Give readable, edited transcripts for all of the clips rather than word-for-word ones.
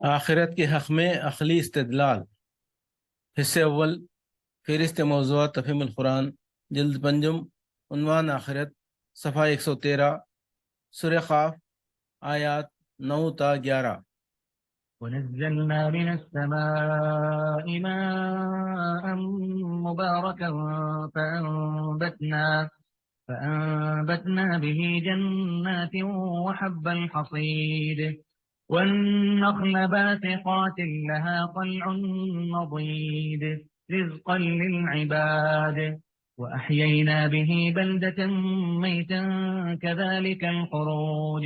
آخرت کے حق میں عقلی استدلال، حصے اول، فہرست موضوعات تفہیم القرآن، جلد پنجم، عنوان آخرت، صفحہ 113، سورہ قاف، آیات 9 تا 11۔ ونزلنا من السماء ماء مباركا فأنبتنا به جنات وحب الحصيد والنخل باسقات لها طلع نضيد رزقا للعباد وأحيينا به بلدة ميتا كذلك الخروج۔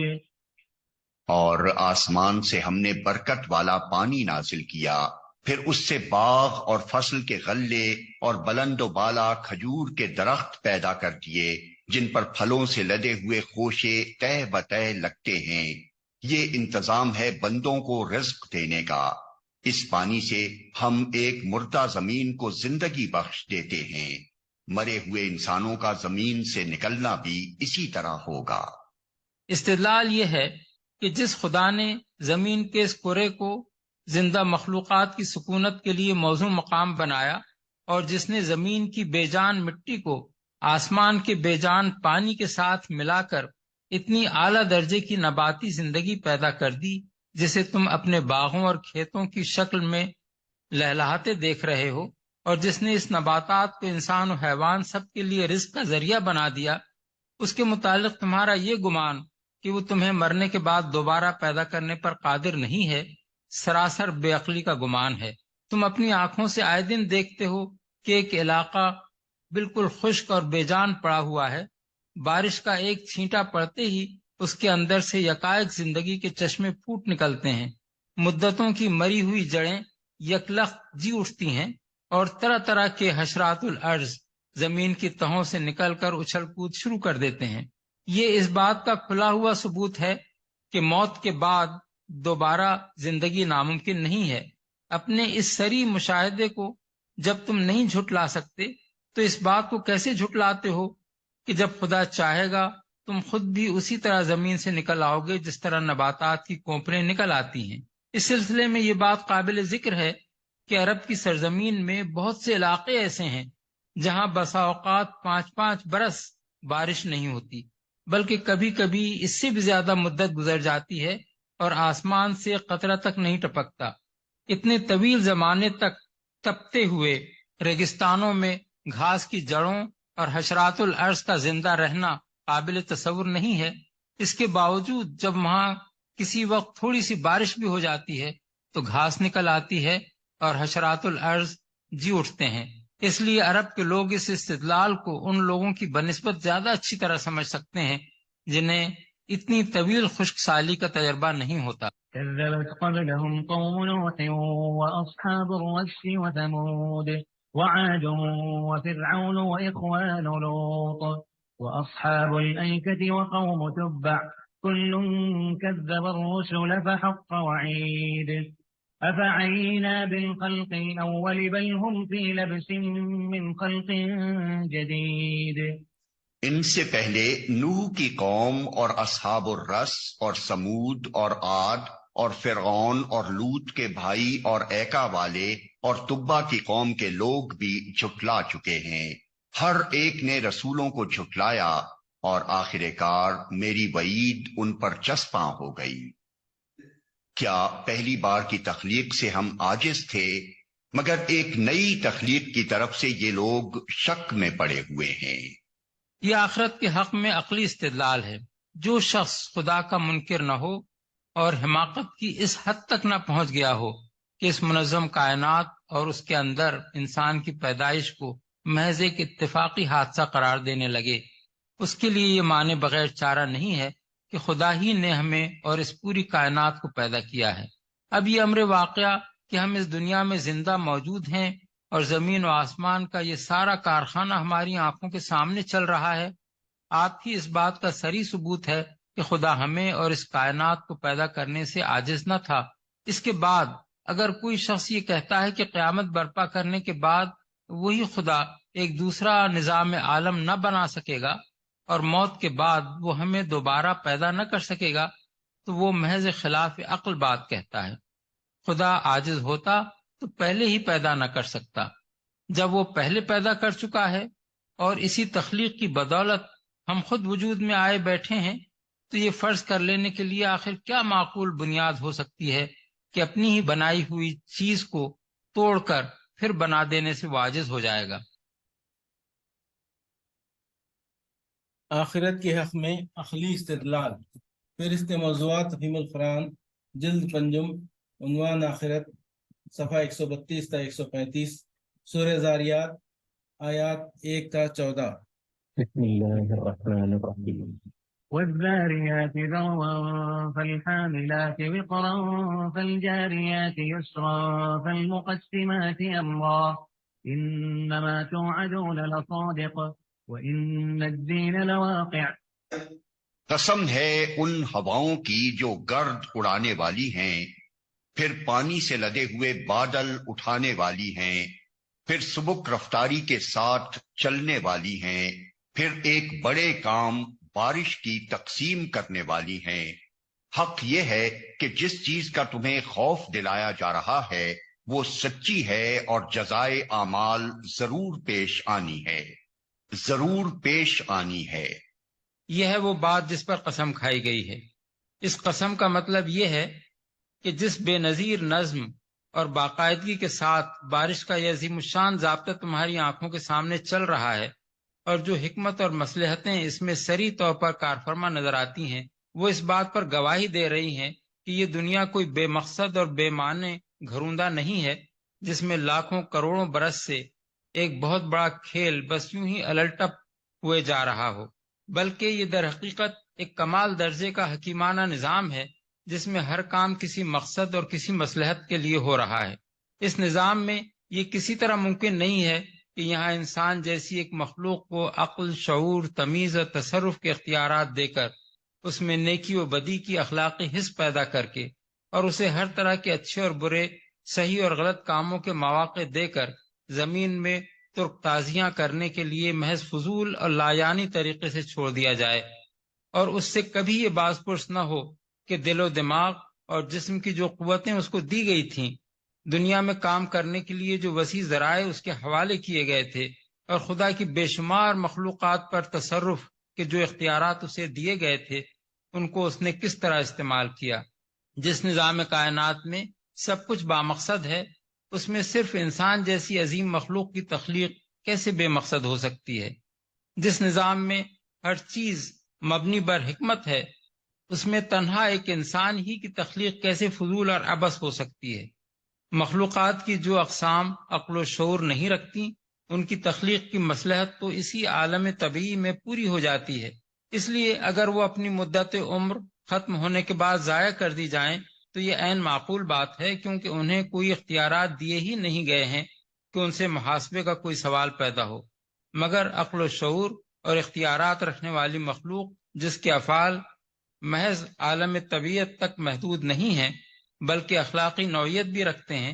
اور آسمان سے ہم نے برکت والا پانی نازل کیا، پھر اس سے باغ اور فصل کے غلے اور بلند و بالا کھجور کے درخت پیدا کر دیے، جن پر پھلوں سے لدے ہوئے خوشے تہ بتہ لگتے ہیں۔ یہ انتظام ہے بندوں کو رزق دینے کا۔ اس پانی سے ہم ایک مردہ زمین کو زندگی بخش دیتے ہیں۔ مرے ہوئے انسانوں کا زمین سے نکلنا بھی اسی طرح ہوگا۔ استدلال یہ ہے کہ جس خدا نے زمین کے اس کرے کو زندہ مخلوقات کی سکونت کے لیے موزوں مقام بنایا، اور جس نے زمین کی بے جان مٹی کو آسمان کے بے جان پانی کے ساتھ ملا کر اتنی اعلیٰ درجے کی نباتی زندگی پیدا کر دی جسے تم اپنے باغوں اور کھیتوں کی شکل میں لہلہاتے دیکھ رہے ہو، اور جس نے اس نباتات کو انسان و حیوان سب کے لیے رزق کا ذریعہ بنا دیا، اس کے متعلق تمہارا یہ گمان کہ وہ تمہیں مرنے کے بعد دوبارہ پیدا کرنے پر قادر نہیں ہے، سراسر بے عقلی کا گمان ہے۔ تم اپنی آنکھوں سے آئے دن دیکھتے ہو کہ ایک علاقہ بالکل خشک اور بے جان پڑا ہوا ہے، بارش کا ایک چھینٹا پڑتے ہی اس کے اندر سے یکایک زندگی کے چشمے پھوٹ نکلتے ہیں، مدتوں کی مری ہوئی جڑیں یکلخت جی اٹھتی ہیں، اور طرح طرح کے حشرات الارض زمین کی تہوں سے نکل کر اچھل کود شروع کر دیتے ہیں۔ یہ اس بات کا کھلا ہوا ثبوت ہے کہ موت کے بعد دوبارہ زندگی ناممکن نہیں ہے۔ اپنے اس سری مشاہدے کو جب تم نہیں جھٹلا سکتے تو اس بات کو کیسے جھٹلاتے ہو کہ جب خدا چاہے گا تم خود بھی اسی طرح زمین سے نکل آؤ گے جس طرح نباتات کی کونپلیں نکل آتی ہیں۔ اس سلسلے میں یہ بات قابل ذکر ہے کہ عرب کی سرزمین میں بہت سے علاقے ایسے ہیں جہاں بسا اوقات 5 برس بارش نہیں ہوتی، بلکہ کبھی کبھی اس سے بھی زیادہ مدت گزر جاتی ہے اور آسمان سے قطرہ تک نہیں ٹپکتا۔ اتنے طویل زمانے تک تپتے ہوئے ریگستانوں میں گھاس کی جڑوں اور حشرات الارض کا زندہ رہنا قابل تصور نہیں ہے۔ اس کے باوجود جب وہاں کسی وقت تھوڑی سی بارش بھی ہو جاتی ہے تو گھاس نکل آتی ہے اور حشرات الارض جی اٹھتے ہیں۔ اس لیے عرب کے لوگ اس استدلال کو ان لوگوں کی بنسبت زیادہ اچھی طرح سمجھ سکتے ہیں جنہیں اتنی طویل خشک سالی کا تجربہ نہیں ہوتا۔ كذبت قبلهم قوم نوح وأصحاب الرس وثمود وعاد وفرعون وإخوان لوط وأصحاب الأيكة وقوم تبع كل كذب الرسل فحق وعيد أفعينا بالخلق الأول بل هم في لبس من خلق جديد۔ ان سے پہلے نوح کی قوم اور اصحاب الرس اور سمود اور عاد اور فرعون اور لوط کے بھائی اور ایکا والے اور تبا کی قوم کے لوگ بھی جھٹلا چکے ہیں۔ ہر ایک نے رسولوں کو جھٹلایا اور آخر کار میری وعید ان پر چسپاں ہو گئی۔ کیا پہلی بار کی تخلیق سے ہم عاجز تھے؟ مگر ایک نئی تخلیق کی طرف سے یہ لوگ شک میں پڑے ہوئے ہیں۔ یہ آخرت کے حق میں عقلی استدلال ہے۔ جو شخص خدا کا منکر نہ ہو اور حماقت کی اس حد تک نہ پہنچ گیا ہو کہ اس منظم کائنات اور اس کے اندر انسان کی پیدائش کو محض ایک اتفاقی حادثہ قرار دینے لگے، اس کے لیے یہ مانے بغیر چارہ نہیں ہے کہ خدا ہی نے ہمیں اور اس پوری کائنات کو پیدا کیا ہے۔ اب یہ امر واقعہ کہ ہم اس دنیا میں زندہ موجود ہیں اور زمین و آسمان کا یہ سارا کارخانہ ہماری آنکھوں کے سامنے چل رہا ہے، آپ ہی اس بات کا صریح ثبوت ہے کہ خدا ہمیں اور اس کائنات کو پیدا کرنے سے عاجز نہ تھا۔ اس کے بعد اگر کوئی شخص یہ کہتا ہے کہ قیامت برپا کرنے کے بعد وہی خدا ایک دوسرا نظام عالم نہ بنا سکے گا اور موت کے بعد وہ ہمیں دوبارہ پیدا نہ کر سکے گا، تو وہ محض خلاف عقل بات کہتا ہے۔ خدا عاجز ہوتا تو پہلے ہی پیدا نہ کر سکتا۔ جب وہ پہلے پیدا کر چکا ہے اور اسی تخلیق کی بدولت ہم خود وجود میں آئے بیٹھے ہیں، تو یہ فرض کر لینے کے لیے آخر کیا معقول بنیاد ہو سکتی ہے کہ اپنی ہی بنائی ہوئی چیز کو توڑ کر پھر بنا دینے سے وہ عاجز ہو جائے گا۔ آخرت کے حق میں عقلی استدلال، فہرست موضوعات تفہیم القرآن، جلد پنجم، عنوان آخرت، صفحہ 132 تا 135، سورہ زاریات، آیات 1 تا 14۔ بسم الله الرحمن الرحيم والذاريات ذروا فالحاملات وقرا فالجاريات يسرا فالمقسمات أمرا إنما توعدون لصادق وإن الدين لواقع۔ قسم ہے ان ہواؤں کی جو گرد اڑانے والی ہیں، پھر پانی سے لدے ہوئے بادل اٹھانے والی ہیں، پھر سبک رفتاری کے ساتھ چلنے والی ہیں، پھر ایک بڑے کام بارش کی تقسیم کرنے والی ہیں۔ حق یہ ہے کہ جس چیز کا تمہیں خوف دلایا جا رہا ہے وہ سچی ہے، اور جزائے اعمال ضرور پیش آنی ہے، ضرور پیش آنی ہے۔ یہ ہے وہ بات جس پر قسم کھائی گئی ہے۔ اس قسم کا مطلب یہ ہے کہ جس بے نظیر نظم اور باقاعدگی کے ساتھ بارش کا یہ عظیم الشان ضابطہ تمہاری آنکھوں کے سامنے چل رہا ہے، اور جو حکمت اور مصلحتیں اس میں صریح طور پر کارفرما نظر آتی ہیں، وہ اس بات پر گواہی دے رہی ہیں کہ یہ دنیا کوئی بے مقصد اور بے معنی گھروندہ نہیں ہے جس میں لاکھوں کروڑوں برس سے ایک بہت بڑا کھیل بس یوں ہی الٹپ ہوئے جا رہا ہو، بلکہ یہ در حقیقت ایک کمال درجے کا حکیمانہ نظام ہے جس میں ہر کام کسی مقصد اور کسی مصلحت کے لیے ہو رہا ہے۔ اس نظام میں یہ کسی طرح ممکن نہیں ہے کہ یہاں انسان جیسی ایک مخلوق کو عقل، شعور، تمیز اور تصرف کے اختیارات دے کر اس میں نیکی و بدی کی اخلاقی حس پیدا کر کے اور اسے ہر طرح کے اچھے اور برے، صحیح اور غلط کاموں کے مواقع دے کر زمین میں ترک تازیاں کرنے کے لیے محض فضول اور لایانی طریقے سے چھوڑ دیا جائے، اور اس سے کبھی یہ باز پرس نہ ہو کہ دل و دماغ اور جسم کی جو قوتیں اس کو دی گئی تھیں، دنیا میں کام کرنے کے لیے جو وسیع ذرائع اس کے حوالے کیے گئے تھے، اور خدا کی بے شمار مخلوقات پر تصرف کے جو اختیارات اسے دیے گئے تھے، ان کو اس نے کس طرح استعمال کیا۔ جس نظام کائنات میں سب کچھ بامقصد ہے، اس میں صرف انسان جیسی عظیم مخلوق کی تخلیق کیسے بے مقصد ہو سکتی ہے؟ جس نظام میں ہر چیز مبنی بر حکمت ہے، اس میں تنہا ایک انسان ہی کی تخلیق کیسے فضول اور عبث ہو سکتی ہے؟ مخلوقات کی جو اقسام عقل و شعور نہیں رکھتی، ان کی تخلیق کی مصلحت تو اسی عالم طبیعی میں پوری ہو جاتی ہے۔ اس لیے اگر وہ اپنی مدت عمر ختم ہونے کے بعد ضائع کر دی جائیں تو یہ عین معقول بات ہے، کیونکہ انہیں کوئی اختیارات دیے ہی نہیں گئے ہیں کہ ان سے محاسبے کا کوئی سوال پیدا ہو۔ مگر عقل و شعور اور اختیارات رکھنے والی مخلوق، جس کے افعال محض عالم طبیعت تک محدود نہیں ہیں بلکہ اخلاقی نوعیت بھی رکھتے ہیں،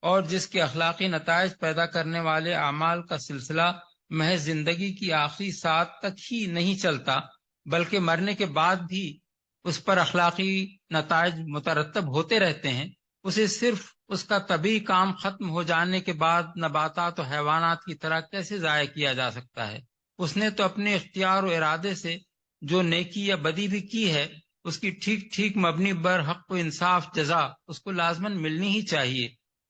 اور جس کے اخلاقی نتائج پیدا کرنے والے اعمال کا سلسلہ محض زندگی کی آخری ساعت تک ہی نہیں چلتا بلکہ مرنے کے بعد بھی اس پر اخلاقی نتائج مترتب ہوتے رہتے ہیں، اسے صرف اس کا طبیعی کام ختم ہو جانے کے بعد نباتات و حیوانات کی طرح کیسے ضائع کیا جا سکتا ہے؟ اس نے تو اپنے اختیار و ارادے سے جو نیکی یا بدی بھی کی ہے، اس کی ٹھیک ٹھیک مبنی بر حق و انصاف جزا اس کو لازماً ملنی ہی چاہیے،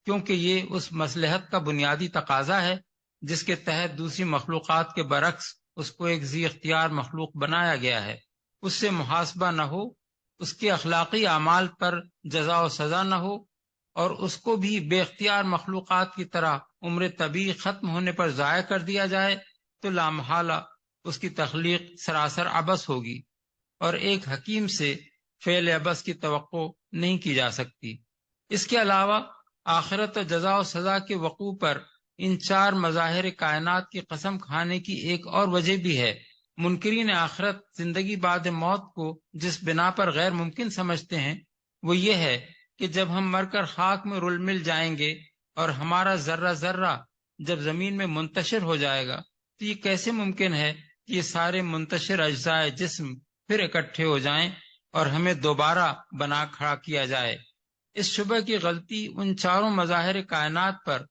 کیونکہ یہ اس مصلحت کا بنیادی تقاضا ہے جس کے تحت دوسری مخلوقات کے برعکس اس کو ایک ذی اختیار مخلوق بنایا گیا ہے۔ اس سے محاسبہ نہ ہو، اس کے اخلاقی اعمال پر جزا و سزا نہ ہو، اور اس کو بھی بے اختیار مخلوقات کی طرح عمر طبیعی ختم ہونے پر ضائع کر دیا جائے تو لامحالہ اس کی تخلیق سراسر عبث ہوگی، اور ایک حکیم سے فعل عبث کی توقع نہیں کی جا سکتی۔ اس کے علاوہ آخرت و جزا و سزا کے وقوع پر ان چار مظاہر کائنات کی قسم کھانے کی ایک اور وجہ بھی ہے۔ منکرین آخرت زندگی بعد موت کو جس بنا پر غیر ممکن سمجھتے ہیں وہ یہ ہے کہ جب ہم مر کر خاک میں رل مل جائیں گے اور ہمارا ذرہ ذرہ جب زمین میں منتشر ہو جائے گا تو یہ کیسے ممکن ہے کہ یہ سارے منتشر اجزائے جسم پھر اکٹھے ہو جائیں اور ہمیں دوبارہ بنا کھڑا کیا جائے؟ اس شبہ کی غلطی ان چاروں مظاہر کائنات پر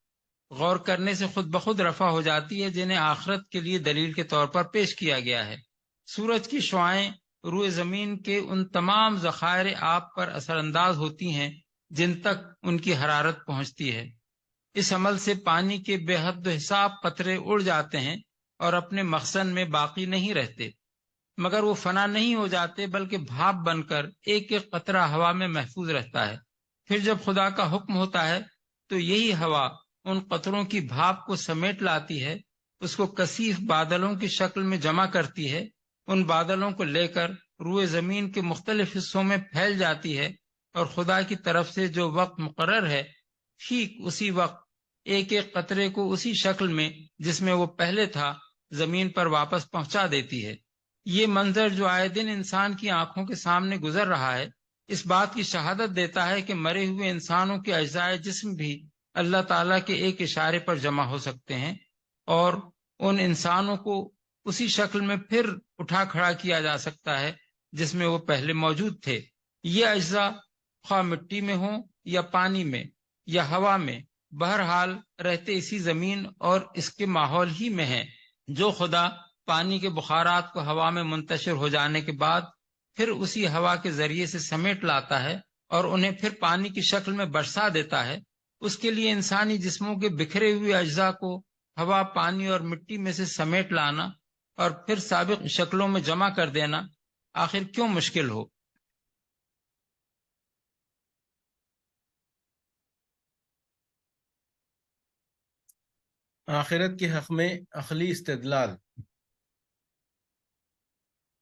غور کرنے سے خود بخود رفع ہو جاتی ہے جنہیں آخرت کے لیے دلیل کے طور پر پیش کیا گیا ہے۔ سورج کی شعاعیں روئے زمین کے ان تمام ذخائر آب پر اثر انداز ہوتی ہیں جن تک ان کی حرارت پہنچتی ہے۔ اس عمل سے پانی کے بے حد و حساب قطرے اڑ جاتے ہیں اور اپنے مخزن میں باقی نہیں رہتے، مگر وہ فنا نہیں ہو جاتے بلکہ بھاپ بن کر ایک ایک قطرہ ہوا میں محفوظ رہتا ہے۔ پھر جب خدا کا حکم ہوتا ہے تو یہی ہوا ان قطروں کی بھاپ کو سمیٹ لاتی ہے، اس کو کثیف بادلوں کی شکل میں جمع کرتی ہے، ان بادلوں کو لے کر روئے زمین کے مختلف حصوں میں پھیل جاتی ہے، اور خدا کی طرف سے جو وقت مقرر ہے ٹھیک اسی وقت ایک ایک قطرے کو اسی شکل میں جس میں وہ پہلے تھا زمین پر واپس پہنچا دیتی ہے۔ یہ منظر جو آئے دن انسان کی آنکھوں کے سامنے گزر رہا ہے اس بات کی شہادت دیتا ہے کہ مرے ہوئے انسانوں کے اجزاء جسم بھی اللہ تعالیٰ کے ایک اشارے پر جمع ہو سکتے ہیں اور ان انسانوں کو اسی شکل میں پھر اٹھا کھڑا کیا جا سکتا ہے جس میں وہ پہلے موجود تھے۔ یہ اجزاء خواہ مٹی میں ہوں یا پانی میں یا ہوا میں، بہرحال رہتے اسی زمین اور اس کے ماحول ہی میں ہیں۔ جو خدا پانی کے بخارات کو ہوا میں منتشر ہو جانے کے بعد پھر اسی ہوا کے ذریعے سے سمیٹ لاتا ہے اور انہیں پھر پانی کی شکل میں برسا دیتا ہے، اس کے لیے انسانی جسموں کے بکھرے ہوئے اجزاء کو ہوا، پانی اور مٹی میں سے سمیٹ لانا اور پھر سابق شکلوں میں جمع کر دینا آخر کیوں مشکل ہو؟ آخرت کے حق میں عقلی استدلال۔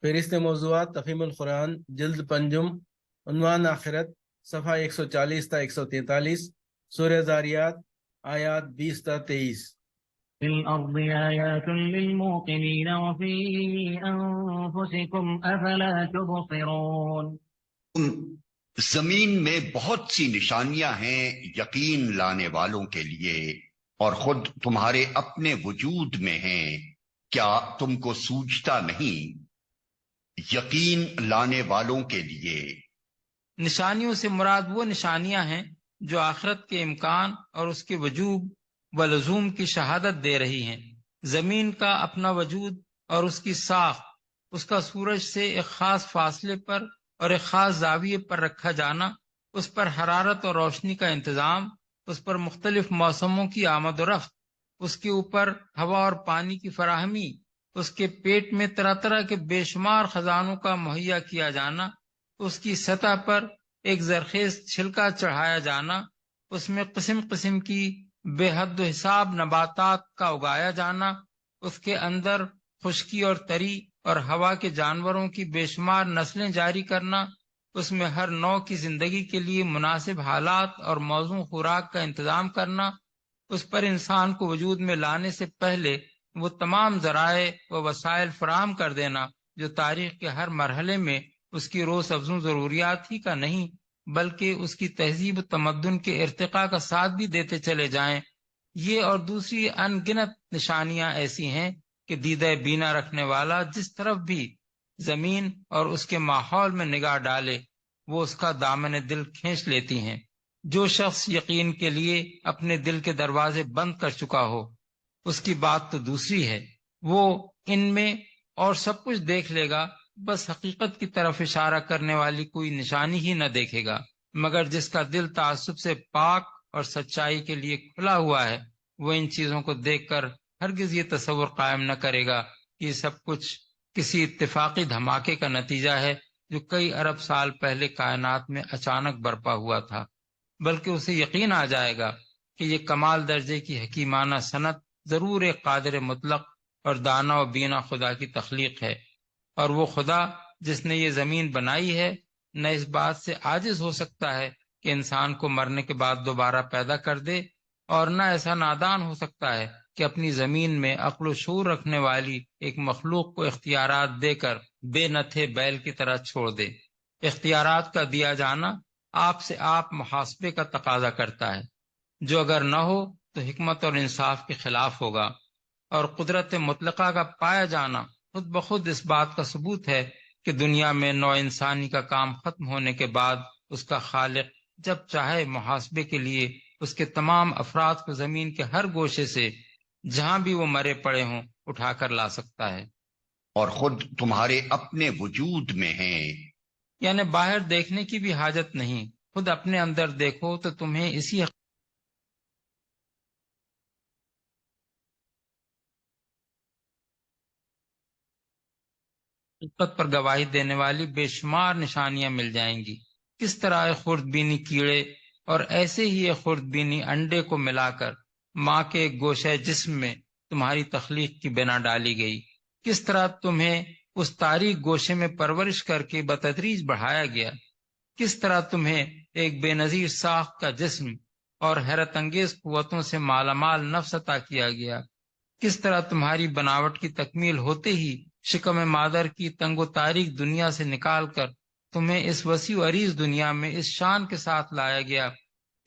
فہرست موضوعات تفہیم القرآن جلد پنجم، عنوان آخرت، صفحہ 140 تا 143، سورہ زاریات آیات 20 تا 23۔ في الأرض آيات للموقنين وفي أنفسكم أفلا تبصرون۔ زمین میں بہت سی نشانیاں ہیں یقین لانے والوں کے لیے، اور خود تمہارے اپنے وجود میں ہیں، کیا تم کو سوچتا نہیں؟ یقین لانے والوں کے لیے۔ نشانیوں سے مراد وہ نشانیاں ہیں جو آخرت کے امکان اور اس کے وجوب و لزوم کی شہادت دے رہی ہیں۔ زمین کا اپنا وجود اور اس کی ساخت، اس کا سورج سے ایک خاص فاصلے پر اور ایک خاص زاویے پر رکھا جانا، اس پر حرارت اور روشنی کا انتظام، اس پر مختلف موسموں کی آمد و رفت، اس کے اوپر ہوا اور پانی کی فراہمی، اس کے پیٹ میں طرح طرح کے بے شمار خزانوں کا مہیا کیا جانا، اس کی سطح پر ایک زرخیز چھلکا چڑھایا جانا، اس میں قسم قسم کی بے حد و حساب نباتات کا اگایا جانا، اس کے اندر خشکی اور تری اور ہوا کے جانوروں کی بے شمار نسلیں جاری کرنا، اس میں ہر نوع کی زندگی کے لیے مناسب حالات اور موزوں خوراک کا انتظام کرنا، اس پر انسان کو وجود میں لانے سے پہلے وہ تمام ذرائع و وسائل فراہم کر دینا جو تاریخ کے ہر مرحلے میں اس کی روز افزوں ضروریات ہی کا نہیں بلکہ اس کی تہذیب و تمدن کے ارتقاء کا ساتھ بھی دیتے چلے جائیں۔ یہ اور دوسری ان گنت نشانیاں ایسی ہیں کہ دیدہ بینا رکھنے والا جس طرف بھی زمین اور اس کے ماحول میں نگاہ ڈالے وہ اس کا دامن دل کھینچ لیتی ہیں۔ جو شخص یقین کے لیے اپنے دل کے دروازے بند کر چکا ہو اس کی بات تو دوسری ہے، وہ ان میں اور سب کچھ دیکھ لے گا، بس حقیقت کی طرف اشارہ کرنے والی کوئی نشانی ہی نہ دیکھے گا۔ مگر جس کا دل تعصب سے پاک اور سچائی کے لیے کھلا ہوا ہے وہ ان چیزوں کو دیکھ کر ہرگز یہ تصور قائم نہ کرے گا کہ یہ سب کچھ کسی اتفاقی دھماکے کا نتیجہ ہے جو کئی ارب سال پہلے کائنات میں اچانک برپا ہوا تھا، بلکہ اسے یقین آ جائے گا کہ یہ کمال درجے کی حکیمانہ صنعت ضرور ایک قادر مطلق اور دانا و بینا خدا کی تخلیق ہے، اور وہ خدا جس نے یہ زمین بنائی ہے نہ اس بات سے عاجز ہو سکتا ہے کہ انسان کو مرنے کے بعد دوبارہ پیدا کر دے، اور نہ ایسا نادان ہو سکتا ہے کہ اپنی زمین میں عقل و شعور رکھنے والی ایک مخلوق کو اختیارات دے کر بے نتھے بیل کی طرح چھوڑ دے۔ اختیارات کا دیا جانا آپ سے آپ محاسبے کا تقاضا کرتا ہے، جو اگر نہ ہو تو حکمت اور انصاف کے خلاف ہوگا، اور قدرت مطلقہ کا پایا جانا خود بخود اس بات کا ثبوت ہے کہ دنیا میں نوع انسانی کا کام ختم ہونے کے بعد اس کا خالق جب چاہے محاسبے کے لیے اس کے تمام افراد کو زمین کے ہر گوشے سے جہاں بھی وہ مرے پڑے ہوں اٹھا کر لا سکتا ہے۔ اور خود تمہارے اپنے وجود میں ہیں۔ یعنی باہر دیکھنے کی بھی حاجت نہیں، خود اپنے اندر دیکھو تو تمہیں اسی حقیقت پر گواہی دینے والی بے شمار نشانیاں مل جائیں گی۔ کس طرح ایک خوردبینی کیڑے اور ایسے ہی ایک خوردبینی انڈے کو ملا کر ماں کے ایک گوشہ جسم میں تمہاری تخلیق کی بنا ڈالی گئی، کس طرح تمہیں اس تاریک گوشے میں پرورش کر کے بتدریج بڑھایا گیا، کس طرح تمہیں ایک بے نظیر ساخت کا جسم اور حیرت انگیز قوتوں سے مالا مال نفس عطا کیا گیا، کس طرح تمہاری بناوٹ کی تکمیل ہوتے ہی شکم مادر کی تنگ و تاریک دنیا سے نکال کر تمہیں اس وسیع و عریض دنیا میں اس شان کے ساتھ لایا گیا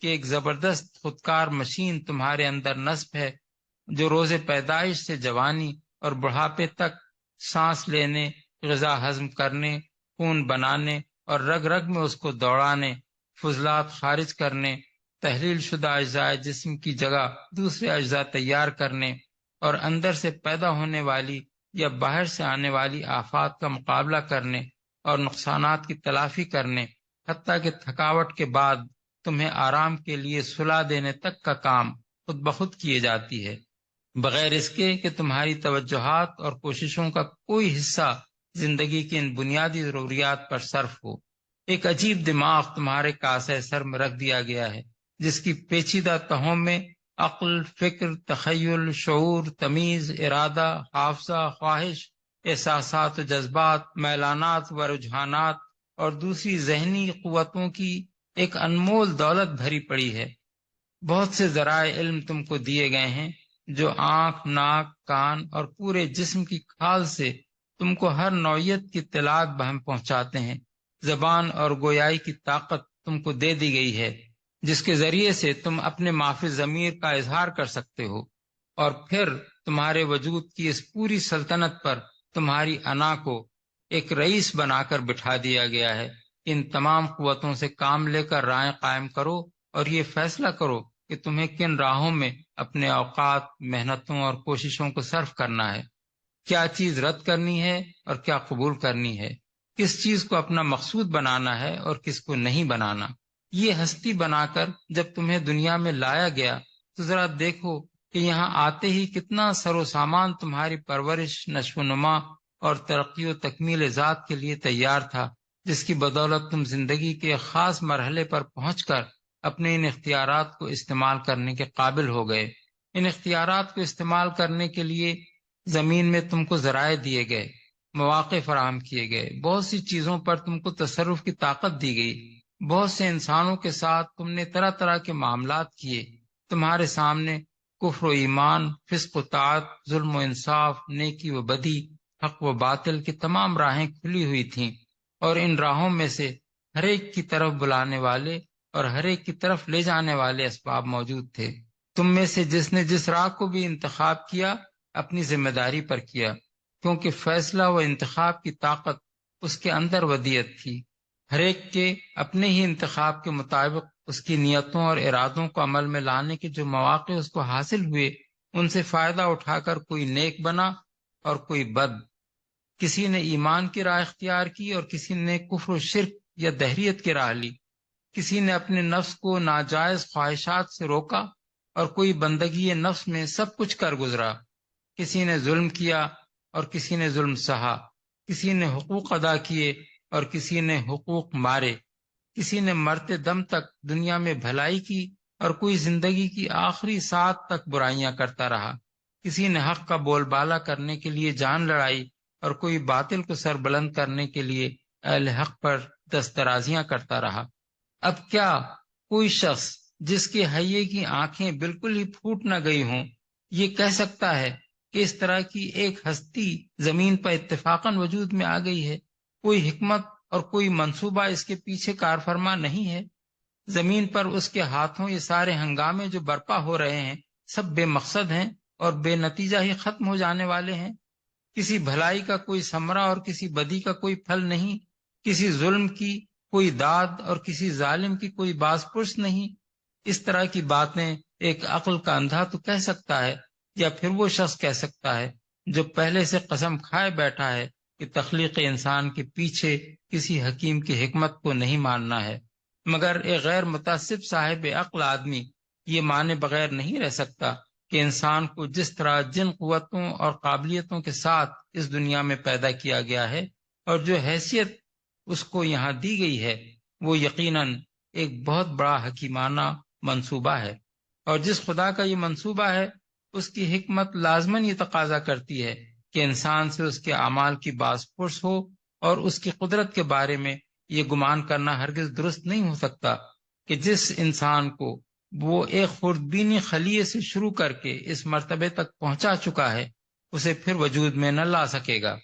کہ ایک زبردست خودکار مشین تمہارے اندر نصب ہے جو روز پیدائش سے جوانی اور بڑھاپے تک سانس لینے، غذا ہضم کرنے، خون بنانے اور رگ رگ میں اس کو دوڑانے، فضلات خارج کرنے، تحلیل شدہ اجزاء جسم کی جگہ دوسرے اجزاء تیار کرنے اور اندر سے پیدا ہونے والی یا باہر سے آنے والی آفات کا مقابلہ کرنے اور نقصانات کی تلافی کرنے، حتیٰ کہ تھکاوٹ کے بعد تمہیں آرام کے لیے سلا دینے تک کا کام خود بخود کیے جاتی ہے، بغیر اس کے کہ تمہاری توجہات اور کوششوں کا کوئی حصہ زندگی کی ان بنیادی ضروریات پر صرف ہو۔ ایک عجیب دماغ تمہارے کاسے سر میں رکھ دیا گیا ہے جس کی پیچیدہ تہوں میں عقل، فکر، تخیل، شعور، تمیز، ارادہ، حافظہ، خواہش، احساسات و جذبات، میلانات و رجحانات اور دوسری ذہنی قوتوں کی ایک انمول دولت بھری پڑی ہے۔ بہت سے ذرائع علم تم کو دیے گئے ہیں جو آنکھ، ناک، کان اور پورے جسم کی کھال سے تم کو ہر نوعیت کی اطلاعات بہم پہنچاتے ہیں۔ زبان اور گویائی کی طاقت تم کو دے دی گئی ہے جس کے ذریعے سے تم اپنے معافی ضمیر کا اظہار کر سکتے ہو، اور پھر تمہارے وجود کی اس پوری سلطنت پر تمہاری انا کو ایک رئیس بنا کر بٹھا دیا گیا ہے۔ ان تمام قوتوں سے کام لے کر رائے قائم کرو اور یہ فیصلہ کرو کہ تمہیں کن راہوں میں اپنے اوقات، محنتوں اور کوششوں کو صرف کرنا ہے، کیا چیز رد کرنی ہے اور کیا قبول کرنی ہے، کس چیز کو اپنا مقصود بنانا ہے اور کس کو نہیں بنانا۔ یہ ہستی بنا کر جب تمہیں دنیا میں لایا گیا تو ذرا دیکھو کہ یہاں آتے ہی کتنا سر و سامان تمہاری پرورش، نشو و نما اور ترقی و تکمیل ذات کے لیے تیار تھا، جس کی بدولت تم زندگی کے خاص مرحلے پر پہنچ کر اپنے ان اختیارات کو استعمال کرنے کے قابل ہو گئے۔ ان اختیارات کو استعمال کرنے کے لیے زمین میں تم کو ذرائع دیے گئے، مواقع فراہم کیے گئے، بہت سی چیزوں پر تم کو تصرف کی طاقت دی گئی، بہت سے انسانوں کے ساتھ تم نے طرح طرح کے معاملات کیے، تمہارے سامنے کفر و ایمان، فسق و طاعت، ظلم و انصاف، نیکی و بدی، حق و باطل کی تمام راہیں کھلی ہوئی تھیں، اور ان راہوں میں سے ہر ایک کی طرف بلانے والے اور ہر ایک کی طرف لے جانے والے اسباب موجود تھے۔ تم میں سے جس نے جس راہ کو بھی انتخاب کیا اپنی ذمہ داری پر کیا، کیونکہ فیصلہ و انتخاب کی طاقت اس کے اندر ودیعت تھی۔ ہر ایک کے اپنے ہی انتخاب کے مطابق اس کی نیتوں اور ارادوں کو عمل میں لانے کے جو مواقع اس کو حاصل ہوئے ان سے فائدہ اٹھا کر کوئی نیک بنا اور کوئی بد، کسی نے ایمان کی راہ اختیار کی اور کسی نے کفر و شرک یا دہریت کی راہ لی، کسی نے اپنے نفس کو ناجائز خواہشات سے روکا اور کوئی بندگی نفس میں سب کچھ کر گزرا، کسی نے ظلم کیا اور کسی نے ظلم سہا، کسی نے حقوق ادا کیے اور کسی نے حقوق مارے، کسی نے مرتے دم تک دنیا میں بھلائی کی اور کوئی زندگی کی آخری ساتھ تک برائیاں کرتا رہا، کسی نے حق کا بول بالا کرنے کے لیے جان لڑائی اور کوئی باطل کو سر بلند کرنے کے لیے اہل حق پر دسترازیاں کرتا رہا۔ اب کیا کوئی شخص جس کے حیے کی آنکھیں بالکل ہی پھوٹ نہ گئی ہوں یہ کہہ سکتا ہے کہ اس طرح کی ایک ہستی زمین پر اتفاقاً وجود میں آ گئی ہے؟ کوئی حکمت اور کوئی منصوبہ اس کے پیچھے کار فرما نہیں ہے؟ زمین پر اس کے ہاتھوں یہ سارے ہنگامے جو برپا ہو رہے ہیں سب بے مقصد ہیں اور بے نتیجہ ہی ختم ہو جانے والے ہیں۔ کسی بھلائی کا کوئی ثمرہ اور کسی بدی کا کوئی پھل نہیں، کسی ظلم کی کوئی داد اور کسی ظالم کی کوئی باز پرس نہیں۔ اس طرح کی باتیں ایک عقل کا اندھا تو کہہ سکتا ہے، یا پھر وہ شخص کہہ سکتا ہے جو پہلے سے قسم کھائے بیٹھا ہے کہ تخلیق انسان کے پیچھے کسی حکیم کی حکمت کو نہیں ماننا ہے۔ مگر ایک غیر متعصب صاحب عقل آدمی یہ مانے بغیر نہیں رہ سکتا کہ انسان کو جس طرح جن قوتوں اور قابلیتوں کے ساتھ اس دنیا میں پیدا کیا گیا ہے اور جو حیثیت اس کو یہاں دی گئی ہے، وہ یقیناً ایک بہت بڑا حکیمانہ منصوبہ ہے، اور جس خدا کا یہ منصوبہ ہے اس کی حکمت لازماً یہ تقاضا کرتی ہے کہ انسان سے اس کے اعمال کی باز پرس ہو، اور اس کی قدرت کے بارے میں یہ گمان کرنا ہرگز درست نہیں ہو سکتا کہ جس انسان کو وہ ایک خوردبینی خلیے سے شروع کر کے اس مرتبے تک پہنچا چکا ہے اسے پھر وجود میں نہ لا سکے گا۔